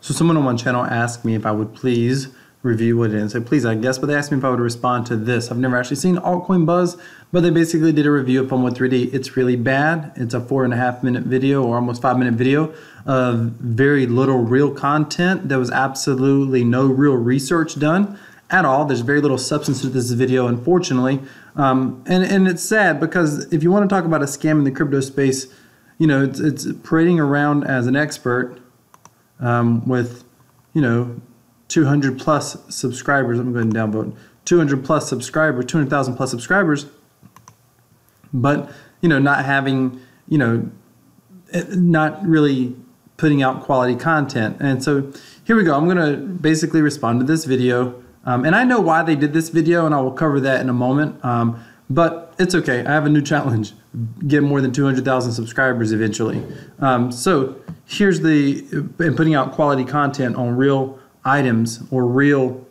So someone on my channel asked me if I would please review what it is. So please, I guess, but they asked me if I would respond to this. I've never actually seen Altcoin Buzz, but they basically did a review of FOMO3D. It's really bad. It's a 4.5-minute video or almost 5-minute video of very little real content. There was absolutely no real research done at all. There's very little substance to this video, unfortunately. And it's sad because if you want to talk about a scam in the crypto space, you know, it's parading around as an expert with, you know, 200 plus subscribers. I'm going to downvote 200 plus subscribers, 200,000 plus subscribers, but, you know, not having, you know, not really putting out quality content. And so here we go. I'm going to basically respond to this video. And I know why they did this video, and I will cover that in a moment. But it's okay. I have a new challenge: get more than 200,000 subscribers eventually. So here's and putting out quality content on real items or real,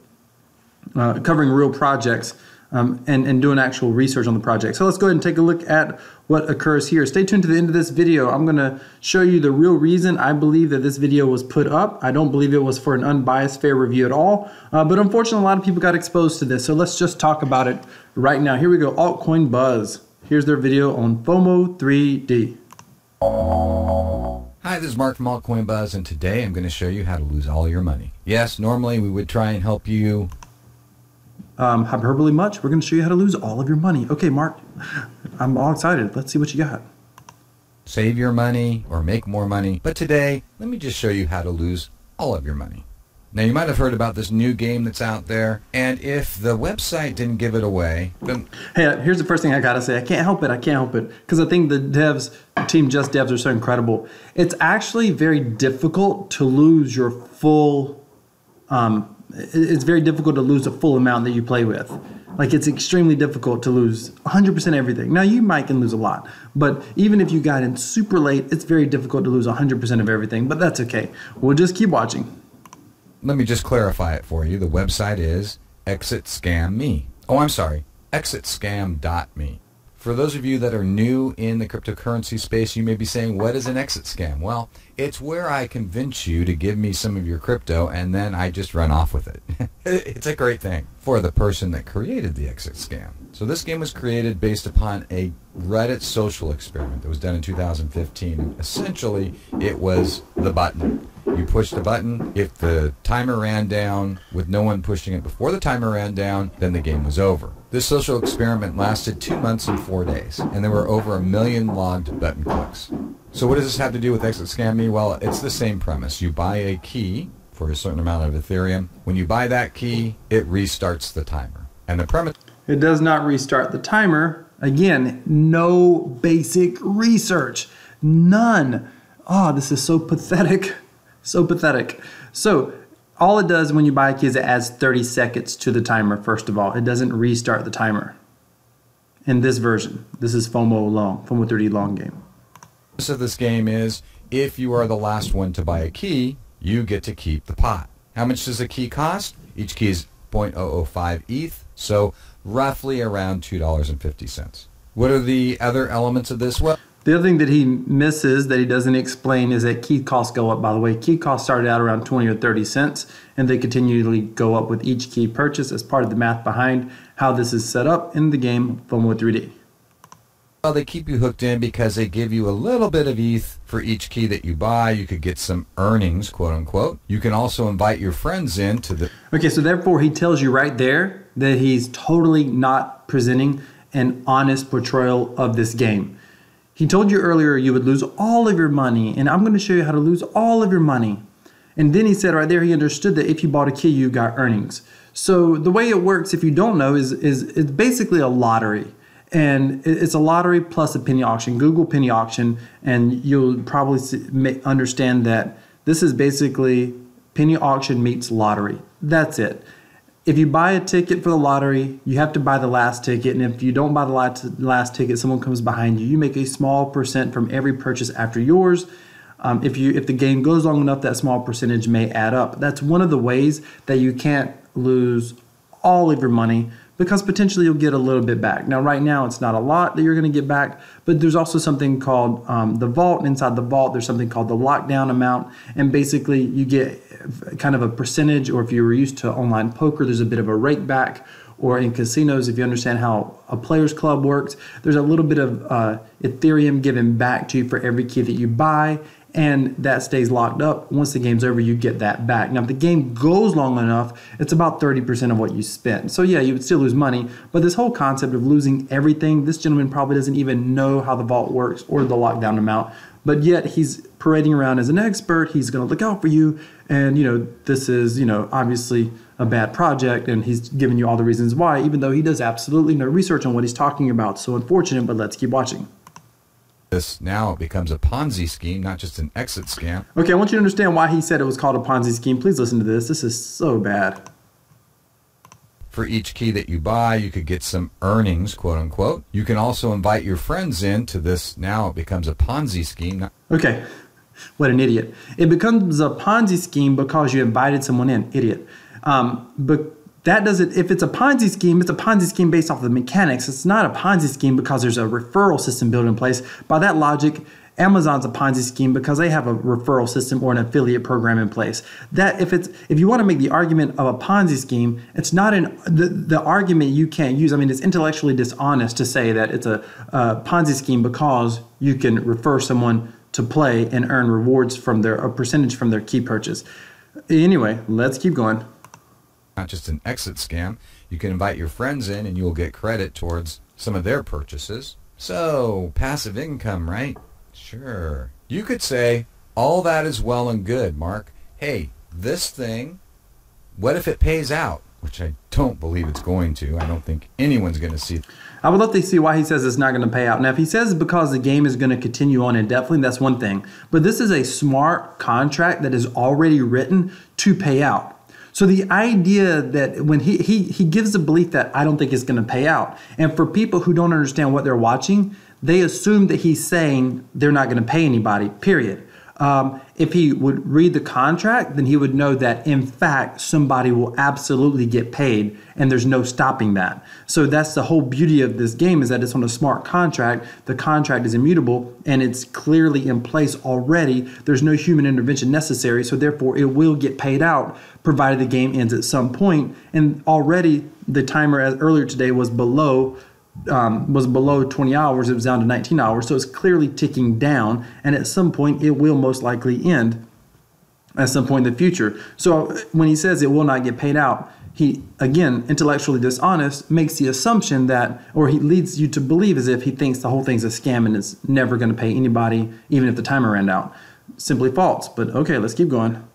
covering real projects, and doing actual research on the project. So let's go ahead and take a look at what occurs here. Stay tuned to the end of this video. I'm going to show you the real reason I believe that this video was put up. I don't believe it was for an unbiased, fair review at all. But unfortunately, a lot of people got exposed to this. So let's just talk about it right now. Here we go. Altcoin Buzz. Here's their video on FOMO3D. Hi, this is Mark from Altcoin Buzz, and today I'm going to show you how to lose all your money. Yes, normally we would try and help you hyperbole much. We're going to show you how to lose all of your money. Okay, Mark, I'm all excited. Let's see what you got. Save your money or make more money. But today, let me just show you how to lose all of your money. Now, you might have heard about this new game that's out there, and if the website didn't give it away, then... Hey, here's the first thing I got to say. I can't help it. I can't help it. Because I think the devs, Team Just Devs, are so incredible. It's actually very difficult to lose your full... it's very difficult to lose the full amount that you play with. Like, it's extremely difficult to lose 100% everything. Now, you might can lose a lot, but even if you got in super late, it's very difficult to lose 100% of everything, but that's okay. We'll just keep watching. Let me just clarify it for you. The website is ExitScamMe. Oh, I'm sorry, ExitScam.me. For those of you that are new in the cryptocurrency space, you may be saying, what is an exit scam? Well, it's where I convince you to give me some of your crypto and then I just run off with it. It's a great thing for the person that created the exit scam. So this game was created based upon a Reddit social experiment that was done in 2015. Essentially, it was the button. You push the button. If the timer ran down with no one pushing it before the timer ran down, then the game was over. This social experiment lasted 2 months and 4 days, and there were over 1 million logged button clicks. So what does this have to do with Exit Scam Me? Well, it's the same premise. You buy a key for a certain amount of Ethereum. When you buy that key, it restarts the timer. And the premise... It does not restart the timer. Again, no basic research. None. Oh, this is so pathetic. So pathetic. So all it does when you buy a key is it adds 30 seconds to the timer, first of all. It doesn't restart the timer. In this version, this is FOMO3D long game. So this game is, if you are the last one to buy a key, you get to keep the pot. How much does a key cost? Each key is 0.005 ETH, so roughly around $2.50. What are the other elements of this? Well, the other thing that he misses, that he doesn't explain, is that key costs go up, by the way. Key costs started out around 20 or 30 cents, and they continually go up with each key purchase as part of the math behind how this is set up in the game FOMO3D. Well, they keep you hooked in because they give you a little bit of ETH for each key that you buy. You could get some earnings, quote unquote. You can also invite your friends in to the... Okay, so therefore he tells you right there that he's totally not presenting an honest portrayal of this game. He told you earlier you would lose all of your money, and I'm going to show you how to lose all of your money. And then he said right there he understood that if you bought a key, you got earnings. So the way it works, if you don't know, is it's basically a lottery. And it's a lottery plus a penny auction, Google penny auction, and you'll probably understand that this is basically penny auction meets lottery. That's it. If you buy a ticket for the lottery, you have to buy the last ticket, and if you don't buy the last ticket, someone comes behind you. You make a small percent from every purchase after yours. If the game goes long enough, that small percentage may add up. That's one of the ways that you can't lose all of your money, because potentially you'll get a little bit back. Now, right now, it's not a lot that you're going to get back, but there's also something called the vault. And inside the vault, there's something called the lockdown amount. And basically, you get kind of a percentage, or if you were used to online poker, there's a bit of a rake back, or in casinos, if you understand how a players club works, there's a little bit of Ethereum given back to you for every key that you buy, and that stays locked up. Once the game's over, you get that back. Now, if the game goes long enough, it's about 30% of what you spent. So yeah, you would still lose money, but this whole concept of losing everything, this gentleman probably doesn't even know how the vault works or the lockdown amount, but yet he's parading around as an expert. He's going to look out for you, and this is obviously a bad project, and he's giving you all the reasons why, even though he does absolutely no research on what he's talking about. So unfortunate, but let's keep watching. This now becomes a Ponzi scheme, not just an exit scam. Okay, I want you to understand why he said it was called a Ponzi scheme. Please listen to this. This is so bad. For each key that you buy, you could get some earnings, quote unquote. You can also invite your friends in to this. Now it becomes a Ponzi scheme. Okay, what an idiot. It becomes a Ponzi scheme because you invited someone in. Idiot. But that doesn't, if it's a Ponzi scheme, it's a Ponzi scheme based off of the mechanics. It's not a Ponzi scheme because there's a referral system built in place. By that logic, Amazon's a Ponzi scheme because they have a referral system or an affiliate program in place. That if you want to make the argument of a Ponzi scheme, it's not the argument you can't use. I mean, it's intellectually dishonest to say that it's a Ponzi scheme because you can refer someone to play and earn rewards from a percentage from their key purchase. Anyway, let's keep going. Not just an exit scam. You can invite your friends in and you'll get credit towards some of their purchases. So, passive income, right? Sure. You could say, all that is well and good, Mark. Hey, this thing, what if it pays out? Which I don't believe it's going to. I don't think anyone's going to see. I would love to see why he says it's not going to pay out. Now, if he says it's because the game is going to continue on indefinitely, that's one thing. But this is a smart contract that is already written to pay out. So the idea that when he gives the belief that I don't think it's going to pay out. And for people who don't understand what they're watching, they assume that he's saying they're not going to pay anybody, period. If he would read the contract, then he would know that, in fact, somebody will absolutely get paid, and there's no stopping that. So that's the whole beauty of this game, is that it's on a smart contract. The contract is immutable, and it's clearly in place already. There's no human intervention necessary, so therefore it will get paid out, provided the game ends at some point. And already the timer, as earlier today, was below 20 hours. It was down to 19 hours, so it's clearly ticking down, and at some point it will most likely end at some point in the future. So when he says it will not get paid out, he, again, intellectually dishonest, makes the assumption that, or he leads you to believe as if he thinks the whole thing's a scam and it's never going to pay anybody, even if the timer ran out. Simply false. But okay, let's keep going.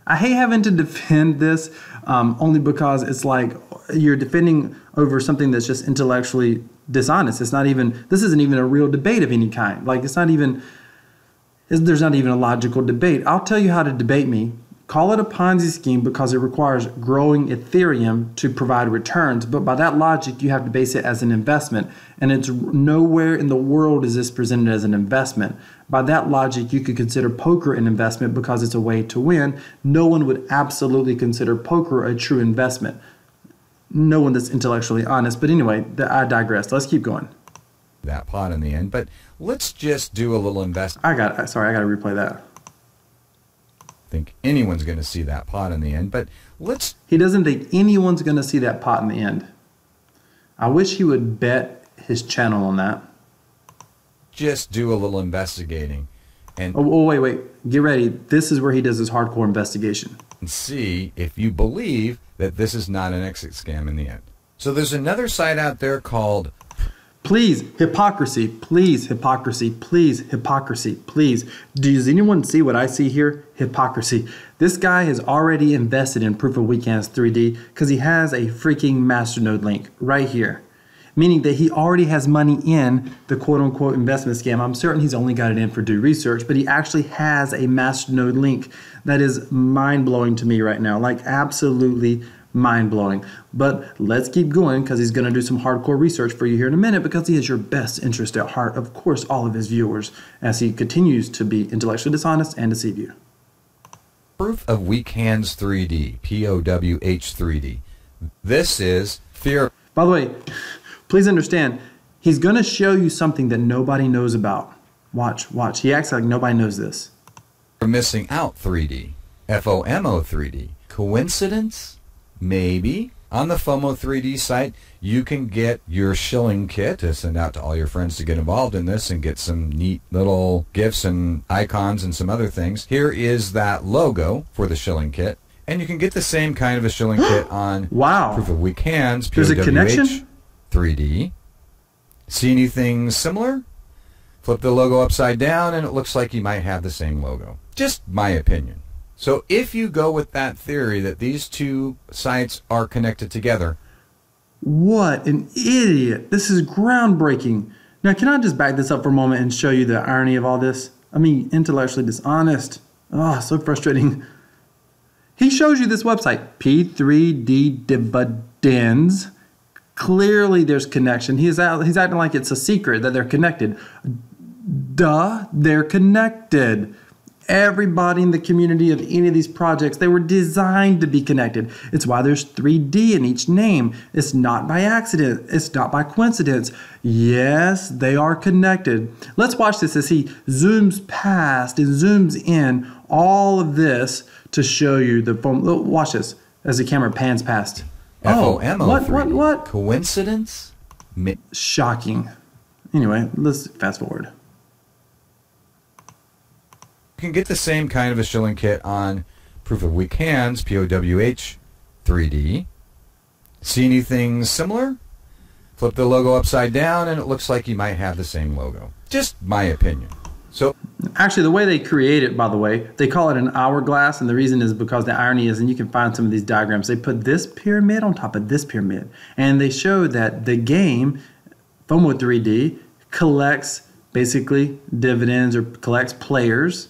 I hate having to defend this only because it's like you're defending over something that's just intellectually dishonest. This isn't even a real debate of any kind. Like there's not even a logical debate. I'll tell you how to debate me. Call it a Ponzi scheme because it requires growing Ethereum to provide returns. But by that logic, you have to base it as an investment. And it's nowhere in the world is this presented as an investment. By that logic, you could consider poker an investment because it's a way to win. No one would absolutely consider poker a true investment. No one that's intellectually honest. But anyway, I digress. Let's keep going. That pot in the end, but let's just do a little investment. I got to replay that. Think anyone's going to see that pot in the end, but he doesn't think anyone's going to see that pot in the end. I wish he would bet his channel on that. Just do a little investigating and wait, get ready. This is where he does his hardcore investigation and see if you believe that this is not an exit scam in the end. So there's another site out there called Please, hypocrisy. Please, hypocrisy. Please, hypocrisy. Please. Does anyone see what I see here? Hypocrisy. This guy has already invested in Proof of Weekends 3D because he has a freaking masternode link right here. Meaning that he already has money in the quote-unquote investment scam. I'm certain he's only got it in for due research, but he actually has a masternode link that is mind-blowing to me right now. Like absolutely mind-blowing. But let's keep going because he's going to do some hardcore research for you here in a minute because he has your best interest at heart. Of course, all of his viewers, as he continues to be intellectually dishonest and deceive you. Proof of Weekends 3D, POWH3d. This is fear. By the way, please understand, he's going to show you something that nobody knows about. Watch. He acts like nobody knows this. Missing out 3D. FOMO3D. Coincidence? Maybe. On the FOMO3D site, you can get your shilling kit to send out to all your friends to get involved in this and get some neat little gifts and icons and some other things. Here is that logo for the shilling kit. And you can get the same kind of a shilling kit on wow. Proof of Weak Hands, There's a connection? POWH3d. See anything similar? Flip the logo upside down and it looks like you might have the same logo. Just my opinion. So if you go with that theory that these two sites are connected together. What an idiot. This is groundbreaking. Now, can I just back this up for a moment and show you the irony of all this? I mean, intellectually dishonest. Oh, so frustrating. He shows you this website, P3D dividends. Clearly there's connection. He's acting like it's a secret that they're connected. Duh, they're connected. Everybody in the community of any of these projects, they were designed to be connected. It's why there's 3D in each name. It's not by accident. It's not by coincidence. Yes, they are connected. Let's watch this as he zooms past and zooms in all of this to show you the phone. Watch this as the camera pans past. FOMO3D. What? Coincidence? Shocking. Anyway, let's fast forward. You can get the same kind of a shilling kit on Proof of Weak Hands, POWH3d. See anything similar? Flip the logo upside down and it looks like you might have the same logo. Just my opinion. So actually, the way they create it, by the way, they call it an hourglass, and the reason is because the irony is, and you can find some of these diagrams, they put this pyramid on top of this pyramid, and they show that the game, FOMO3D, collects basically dividends or collects players.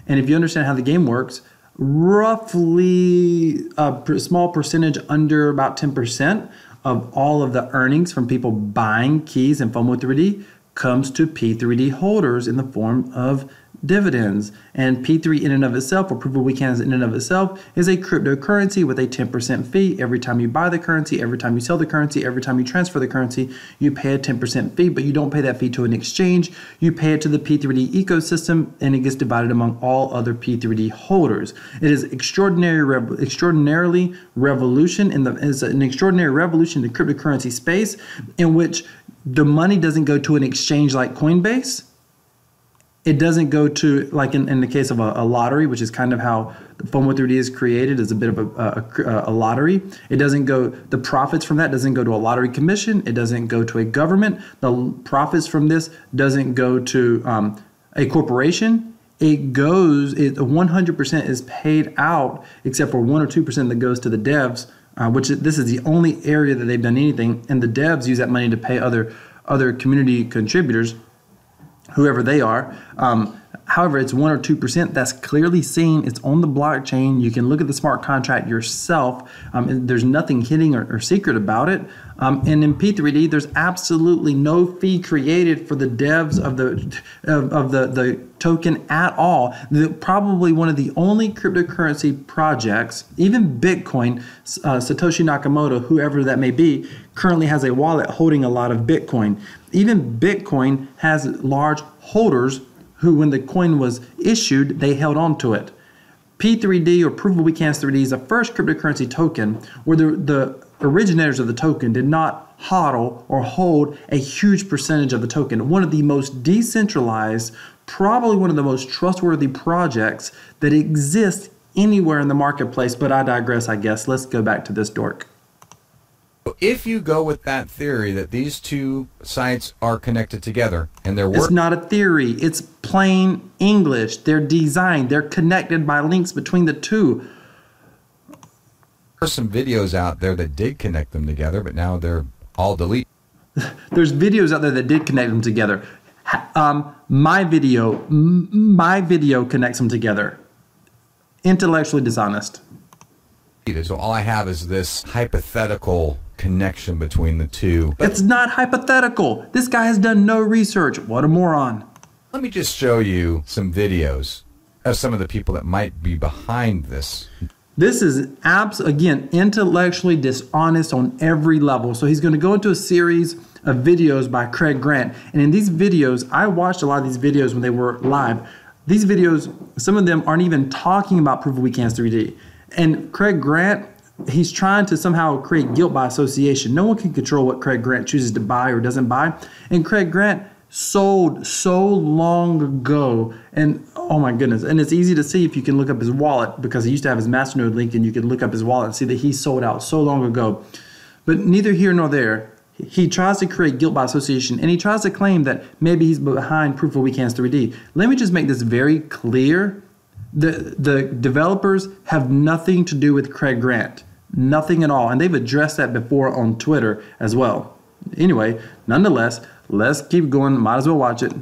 And if you understand how the game works, roughly a small percentage, under about 10% of all of the earnings from people buying keys in FOMO3D comes to P3D holders in the form of dividends. And P3 in and of itself, or Proof of Weak Hands in and of itself, is a cryptocurrency with a 10% fee. Every time you buy the currency, every time you sell the currency, every time you transfer the currency, you pay a 10% fee, but you don't pay that fee to an exchange. You pay it to the P3D ecosystem, and it gets divided among all other P3D holders. It is extraordinarily revolution in an extraordinary revolution in the cryptocurrency space, in which the money doesn't go to an exchange like Coinbase. It doesn't go to, like in the case of a lottery, which is kind of how the FOMO3D is created, as a bit of a lottery. It doesn't go, the profits from that doesn't go to a lottery commission. It doesn't go to a government. The profits from this doesn't go to a corporation. It goes, 100% is paid out, except for 1 or 2% that goes to the devs, which this is the only area that they've done anything. And the devs use that money to pay other community contributors, whoever they are. However, it's 1 or 2%. That's clearly seen. It's on the blockchain. You can look at the smart contract yourself. There's nothing hidden or secret about it. And in P3D, there's absolutely no fee created for the devs of the token at all. Probably one of the only cryptocurrency projects, even Bitcoin, Satoshi Nakamoto, whoever that may be, currently has a wallet holding a lot of Bitcoin. Even Bitcoin has large holders who, when the coin was issued, they held on to it. P3D, or Proof of Weak Hands 3D, is the first cryptocurrency token where the originators of the token did not hodl or hold a huge percentage of the token. One of the most decentralized, probably one of the most trustworthy projects that exists anywhere in the marketplace. But I digress, I guess. Let's go back to this dork. If you go with that theory that these two sites are connected together and they're it's not a theory, it's plain English. They're designed, they're connected by links between the two. There's some videos out there that did connect them together, but now they're all deleted. There's videos out there that did connect them together. My video connects them together. Intellectually dishonest. So all I have is this hypothetical connection between the two. It's not hypothetical. This guy has done no research. What a moron. Let me just show you some videos of some of the people that might be behind this. This is, again, intellectually dishonest on every level. So he's going to go into a series of videos by Craig Grant. And in these videos, I watched a lot of these videos when they were live. These videos, some of them aren't even talking about proof of weak hands 3D. And Craig Grant, he's trying to somehow create guilt by association. No one can control what Craig Grant chooses to buy or doesn't buy. And Craig Grant sold so long ago, and oh my goodness, and it's easy to see if you can look up his wallet, because he used to have his Masternode link, and you can look up his wallet and see that he sold out so long ago. But neither here nor there. He tries to create guilt by association, and he tries to claim that maybe he's behind proof of weak hands 3D. Let me just make this very clear. The developers have nothing to do with Craig Grant. Nothing at all. And they've addressed that before on Twitter as well. Anyway, nonetheless, let's keep going. Might as well watch it.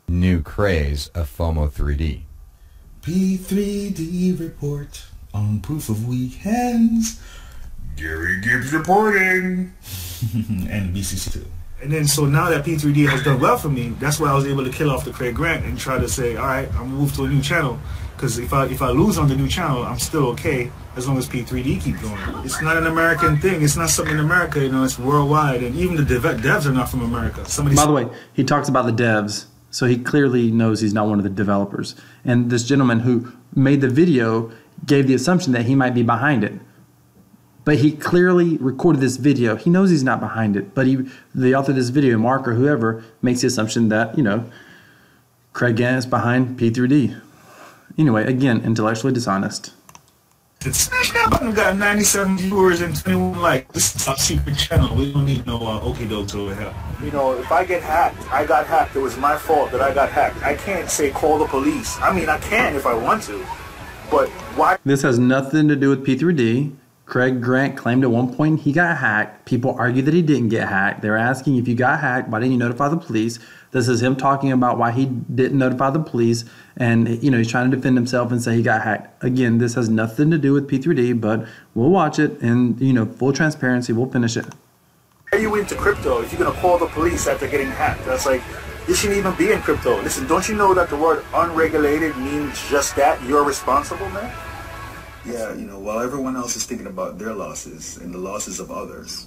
New craze of FOMO3D. P3D report on proof of weak hands. Gary Gibbs reporting. And BCC2. And then so now that P3D has done well for me, that's why I was able to kill off the Craig Grant and try to say, all right, I'm gonna move to a new channel. Because if I lose on the new channel, I'm still okay as long as P3D keep going. It's not an American thing. It's not something in America. You know, it's worldwide. And even the devs are not from America. By the way, he talks about the devs. So he clearly knows he's not one of the developers. And this gentleman who made the video gave the assumption that he might be behind it. But he clearly recorded this video. He knows he's not behind it. But the author of this video, Mark or whoever, makes the assumption that, you know, Craig Grant is behind P3D. Anyway, again, intellectually dishonest. It's got 97 viewers and 21 likes. This is our secret channel. We don't need no okie dokes over here. You know, if I get hacked, I got hacked. It was my fault that I got hacked. I can't say call the police. I mean, I can if I want to. But why? This has nothing to do with P3D. Craig Grant claimed at one point he got hacked. People argue that he didn't get hacked. They're asking, if you got hacked, why didn't you notify the police? This is him talking about why he didn't notify the police. And, you know, he's trying to defend himself and say he got hacked. Again, this has nothing to do with P3D, but we'll watch it. And, you know, full transparency, we'll finish it. Are you into crypto if you're going to call the police after getting hacked? That's like, you shouldn't even be in crypto. Listen, don't you know that the word unregulated means just that? You're responsible, man? Yeah, you know, while everyone else is thinking about their losses and the losses of others,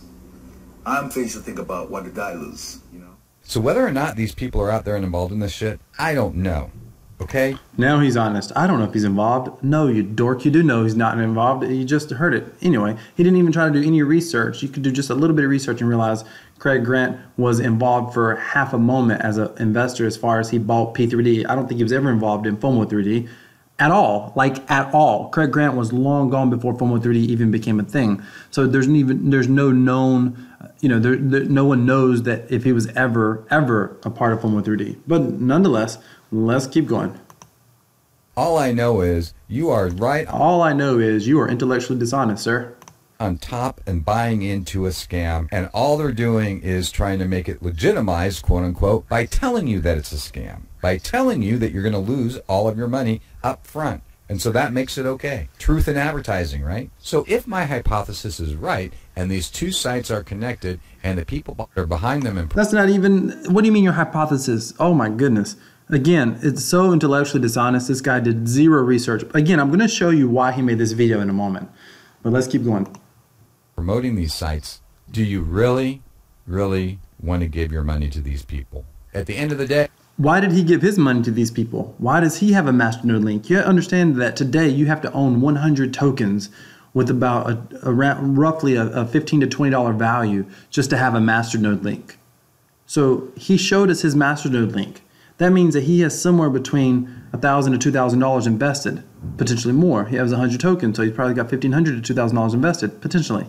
I'm faced to think about what did I lose, you know? So whether or not these people are out there and involved in this shit, I don't know. Okay? Now he's honest. I don't know if he's involved. No, you dork. You do know he's not involved. You just heard it. Anyway, he didn't even try to do any research. You could do just a little bit of research and realize Craig Grant was involved for half a moment as an investor as far as he bought P3D. I don't think he was ever involved in FOMO3D. At all, like at all. Craig Grant was long gone before FOMO3D even became a thing. So there's no known, you know, no one knows that if he was ever a part of FOMO3D. But nonetheless, let's keep going. All I know is you are right. All I know is you are intellectually dishonest, sir. On top and buying into a scam, and all they're doing is trying to make it legitimized, quote unquote, by telling you that it's a scam, by telling you that you're going to lose all of your money up front. And so that makes it okay. Truth in advertising, right? So if my hypothesis is right, and these two sites are connected, and the people are behind them, and that's not even, what do you mean your hypothesis? Oh my goodness. Again, it's so intellectually dishonest. This guy did zero research. Again, I'm going to show you why he made this video in a moment. But let's keep going. Promoting these sites, do you really want to give your money to these people? At the end of the day, why did he give his money to these people? Why does he have a Masternode link? You understand that today you have to own 100 tokens with about roughly a $15 to $20 value just to have a Masternode link. So he showed us his Masternode link. That means that he has somewhere between $1,000 to $2,000 invested, potentially more. He has 100 tokens, so he's probably got $1,500 to $2,000 invested, potentially.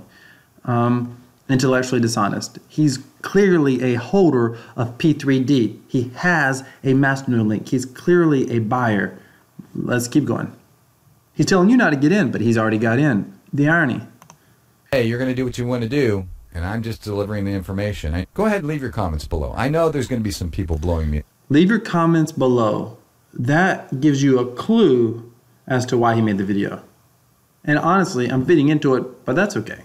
Intellectually dishonest. He's clearly a holder of P3D. He has a Masternode link. He's clearly a buyer. Let's keep going. He's telling you not to get in, but he's already got in. The irony. Hey, you're going to do what you want to do, and I'm just delivering the information. Go ahead and leave your comments below. I know there's going to be some people blowing me. Leave your comments below. That gives you a clue as to why he made the video. And honestly, I'm feeding into it, but that's okay.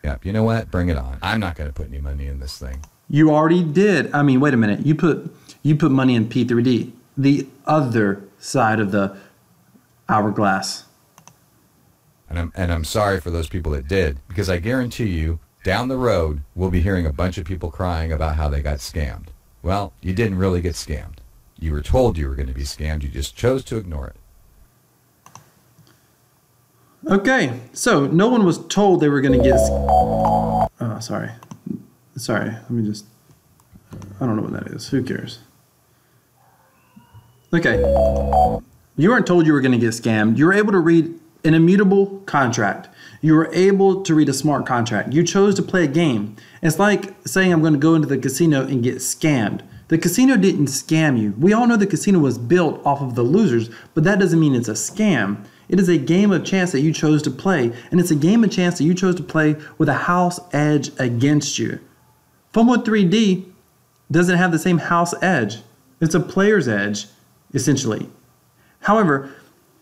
Yep, you know what? Bring it on. I'm not going to put any money in this thing. You already did. I mean, wait a minute. You put money in P3D, the other side of the hourglass. And I'm sorry for those people that did, because I guarantee you, down the road, we'll be hearing a bunch of people crying about how they got scammed. Well, you didn't really get scammed. You were told you were going to be scammed. You just chose to ignore it. Okay, so no one was told they were going to get... Oh, sorry. Sorry, let me just... I don't know what that is. Who cares? Okay. You weren't told you were going to get scammed. You were able to read an immutable contract. You were able to read a smart contract. You chose to play a game. It's like saying I'm going to go into the casino and get scammed. The casino didn't scam you. We all know the casino was built off of the losers, but that doesn't mean it's a scam. It is a game of chance that you chose to play, and it's a game of chance that you chose to play with a house edge against you. FOMO3D doesn't have the same house edge. It's a player's edge, essentially. However,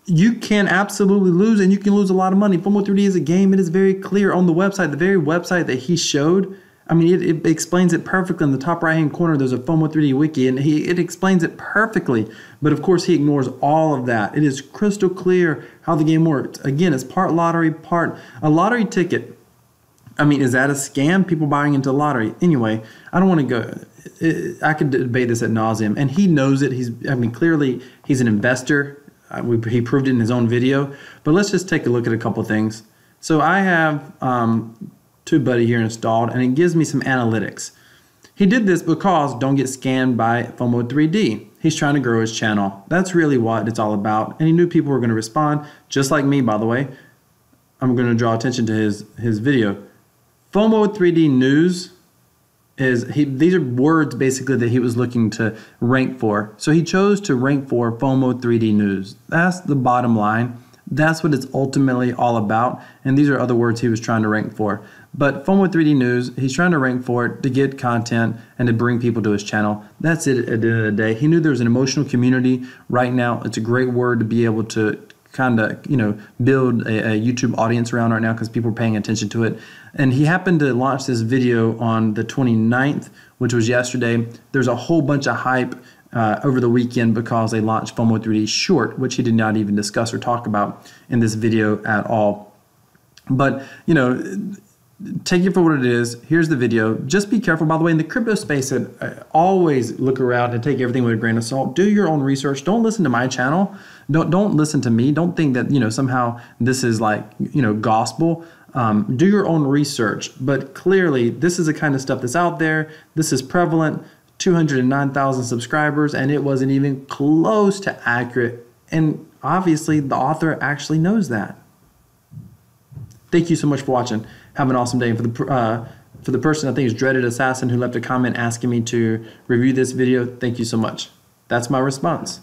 you can absolutely lose, and you can lose a lot of money. FOMO3D is a game. It is very clear on the website. The very website that he showed, I mean, it explains it perfectly. In the top right-hand corner, there's a FOMO3D wiki, and it explains it perfectly. But of course, he ignores all of that. It is crystal clear how the game works. Again, it's part lottery, part a lottery ticket. I mean, is that a scam? People buying into lottery. Anyway, I don't want to go. I could debate this ad nauseum, and he knows it. Clearly, he's an investor. He proved it in his own video. But let's just take a look at a couple things. So I have TubeBuddy here installed, and it gives me some analytics. He did this because don't get scammed by FOMO3D. He's trying to grow his channel. That's really what it's all about. And he knew people were going to respond, just like me, by the way. I'm going to draw attention to his video. FOMO3D news is, these are words basically that he was looking to rank for. So he chose to rank for FOMO3D news. That's the bottom line. That's what it's ultimately all about. And these are other words he was trying to rank for. But FOMO3D news, he's trying to rank for it to get content and to bring people to his channel. That's it at the end of the day. He knew there was an emotional community right now. It's a great word to be able to kind of, build a YouTube audience around right now because people are paying attention to it. And he happened to launch this video on the 29th, which was yesterday. There's a whole bunch of hype over the weekend because they launched FOMO3D short, which he did not even discuss or talk about in this video at all. But, take it for what it is. Here's the video. Just be careful, by the way, in the crypto space, always look around and take everything with a grain of salt. Do your own research. Don't listen to my channel. Don't listen to me. Don't think that, somehow this is like, gospel. Do your own research. But clearly, this is the kind of stuff that's out there. This is prevalent. 209,000 subscribers, and it wasn't even close to accurate. And obviously, the author actually knows that. Thank you so much for watching. Have an awesome day. And for the person I think is Dreaded Assassin who left a comment asking me to review this video, thank you so much. That's my response.